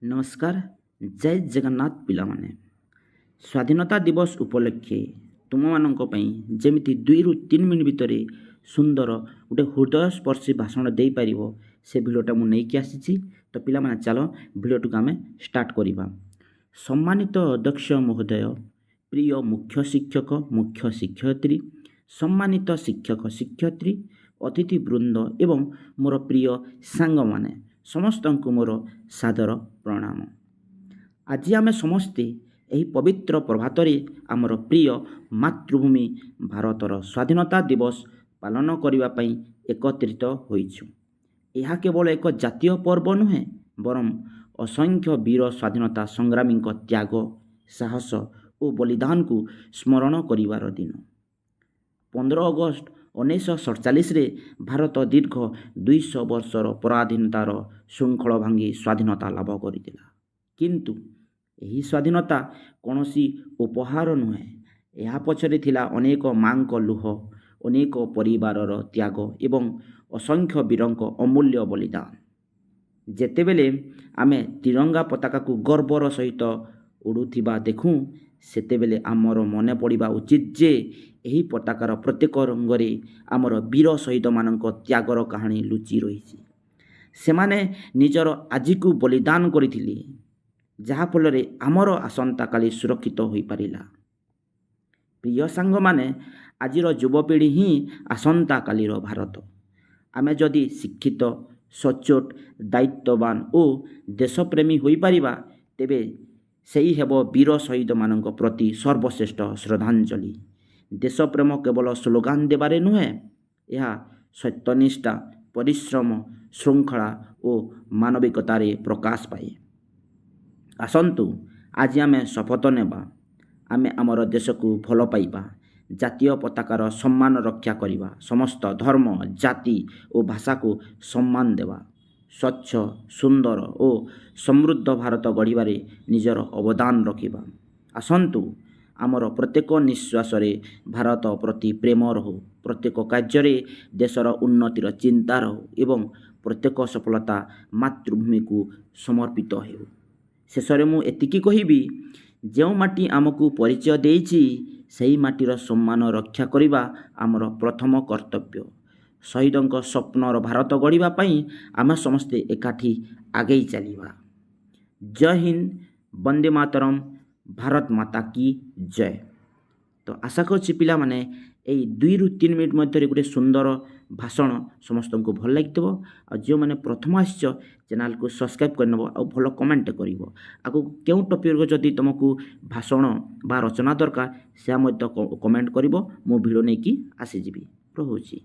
नमस्कार। जय जगन्नाथ पिलामाने। स्वाधीनता दिवस उपलक्षे तुमମାନଙ୍କ ପାଇଁ ଯେମିତି 2ରୁ 3 ମିନିଟ୍ ଭିତରେ ସୁନ୍ଦର ଗୋଟେ ହୃଦୟସ୍ପର୍ଶୀ ଭାଷଣ ଦେଇପାରିବ ସେ ଭିଡ଼ିଓଟା ମୁଁ ନେଇକି ଆସିଛି। ତ ପିଲାମାନେ ଚାଲ ଭିଡ଼ିଓଟିକୁ ଆମେ ଷ୍ଟାର୍ଟ କରିବା। ସମ୍ମାନିତ ଅଧ୍ୟକ୍ଷ ମହୋଦୟ, ପ୍ରିୟ ମୁଖ୍ୟ ଶିକ୍ଷକ ମୁଖ୍ୟ ଶିକ୍ଷୟିତ୍ରୀ, ସମ୍ମାନିତ ଶିକ୍ଷକ ଶିକ୍ଷୟିତ୍ରୀ, ଅତିଥିବୃନ୍ଦ ଏବଂ ମୋର ପ୍ରିୟ ସାଙ୍ଗମାନେ ସମସ୍ତଙ୍କୁ ମୋର ସାଦର ପ୍ରଣାମ। ଆଜି ଆମେ ସମସ୍ତେ ଏହି ପବିତ୍ର ପ୍ରଭାତରେ ଆମର ପ୍ରିୟ ମାତୃଭୂମି ଭାରତର ସ୍ୱାଧୀନତା ଦିବସ ପାଳନ କରିବା ପାଇଁ ଏକତ୍ରିତ ହୋଇଛୁ। ଏହା କେବଳ ଏକ ଜାତୀୟ ପର୍ବ ନୁହେଁ, ବରଂ ଅସଂଖ୍ୟ ବୀର ସ୍ୱାଧୀନତା ସଂଗ୍ରାମୀଙ୍କ ତ୍ୟାଗ, ସାହସ ଓ ବଳିଦାନକୁ ସ୍ମରଣ କରିବାର ଦିନ। 15 ଅଗଷ୍ଟ 1947ରେ ଭାରତ ଦୀର୍ଘ 200 ବର୍ଷର ପରାଧୀନତାର ଶୃଙ୍ଖଳ ଭାଙ୍ଗି ସ୍ୱାଧୀନତା ଲାଭ କରିଥିଲା। କିନ୍ତୁ ଏହି ସ୍ୱାଧୀନତା କୌଣସି ଉପହାର ନୁହେଁ। ଏହା ପଛରେ ଥିଲା ଅନେକ ମା'ଙ୍କ ଲୁହ, ଅନେକ ପରିବାରର ତ୍ୟାଗ ଏବଂ ଅସଂଖ୍ୟ ବୀରଙ୍କ ଅମୂଲ୍ୟ ବଳିଦାନ। ଯେତେବେଳେ ଆମେ ତ୍ରିରଙ୍ଗା ପତାକାକୁ ଗର୍ବର ସହିତ ଉଡ଼ୁଥିବା ଦେଖୁଁ, ସେତେବେଳେ ଆମର ମନେ ପଡ଼ିବା ଉଚିତ ଯେ ଏହି ପତାକାର ପ୍ରତ୍ୟେକ ରଙ୍ଗରେ ଆମର ବୀର ଶହୀଦମାନଙ୍କ ତ୍ୟାଗର କାହାଣୀ ଲୁଚି ରହିଛି। ସେମାନେ ନିଜର ଆଜିକୁ ବଳିଦାନ କରିଥିଲେ, ଯାହାଫଳରେ ଆମର ଆସନ୍ତାକାଲି ସୁରକ୍ଷିତ ହୋଇପାରିଲା। ପ୍ରିୟ ସାଙ୍ଗମାନେ, ଆଜିର ଯୁବପିଢ଼ି ହିଁ ଆସନ୍ତାକାଲିର ଭାରତ। ଆମେ ଯଦି ଶିକ୍ଷିତ, ସଚ୍ଚୋଟ, ଦାୟିତ୍ୱବାନ ଓ ଦେଶପ୍ରେମୀ ହୋଇପାରିବା, ତେବେ ସେହି ହେବ ବୀର ଶହୀଦମାନଙ୍କ ପ୍ରତି ସର୍ବଶ୍ରେଷ୍ଠ ଶ୍ରଦ୍ଧାଞ୍ଜଳି। ଦେଶପ୍ରେମ କେବଳ ସ୍ଲୋଗାନ ଦେବାରେ ନୁହେଁ, ଏହା ସତ୍ୟନିଷ୍ଠା, ପରିଶ୍ରମ, ଶୃଙ୍ଖଳା ଓ ମାନବିକତାରେ ପ୍ରକାଶ ପାଏ। ଆସନ୍ତୁ ଆଜି ଆମେ ଶପଥ ନେବା, ଆମେ ଆମର ଦେଶକୁ ଭଲ ପାଇବା, ଜାତୀୟ ପତାକାର ସମ୍ମାନ ରକ୍ଷା କରିବା, ସମସ୍ତ ଧର୍ମ, ଜାତି ଓ ଭାଷାକୁ ସମ୍ମାନ ଦେବା, ସ୍ୱଚ୍ଛ, ସୁନ୍ଦର ଓ ସମୃଦ୍ଧ ଭାରତ ଗଢ଼ିବାରେ ନିଜର ଅବଦାନ ରଖିବା। ଆସନ୍ତୁ ଆମର ପ୍ରତ୍ୟେକ ନିଶ୍ୱାସରେ ଭାରତ ପ୍ରତି ପ୍ରେମ ରହୁ, ପ୍ରତ୍ୟେକ କାର୍ଯ୍ୟରେ ଦେଶର ଉନ୍ନତିର ଚିନ୍ତା ରହୁ ଏବଂ ପ୍ରତ୍ୟେକ ସଫଳତା ମାତୃଭୂମିକୁ ସମର୍ପିତ ହେଉ। ଶେଷରେ ମୁଁ ଏତିକି କହିବି, ଯେଉଁ ମାଟି ଆମକୁ ପରିଚୟ ଦେଇଛି, ସେହି ମାଟିର ସମ୍ମାନ ରକ୍ଷା କରିବା ଆମର ପ୍ରଥମ କର୍ତ୍ତବ୍ୟ। ଶହୀଦଙ୍କ ସ୍ୱପ୍ନର ଭାରତ ଗଢ଼ିବା ପାଇଁ ଆମେ ସମସ୍ତେ ଏକାଠି ଆଗେଇ ଚାଲିବା। ଜୟ ହିନ୍ଦ, ବନ୍ଦେ ମାତରମ୍, ଭାରତ ମାତା କି ଜୟ। ତ ଆଶା କରୁଛି ପିଲାମାନେ ଏହି 2ରୁ 3 ମିନିଟ୍ ମଧ୍ୟରେ ଗୋଟେ ସୁନ୍ଦର ଭାଷଣ ସମସ୍ତଙ୍କୁ ଭଲ ଲାଗିଥିବ। ଆଉ ଯେଉଁମାନେ ପ୍ରଥମ ଆସିଛ, ଚ୍ୟାନେଲକୁ ସବସ୍କ୍ରାଇବ୍ କରିନେବ ଆଉ ଭଲ କମେଣ୍ଟ କରିବ। ଆଗକୁ କେଉଁ ଟପିକ୍ର ଯଦି ତୁମକୁ ଭାଷଣ ବା ରଚନା ଦରକାର, ସେହା ମଧ୍ୟ କମେଣ୍ଟ କରିବ, ମୁଁ ଭିଡ଼ିଓ ନେଇକି ଆସିଯିବି। ରହୁଛି।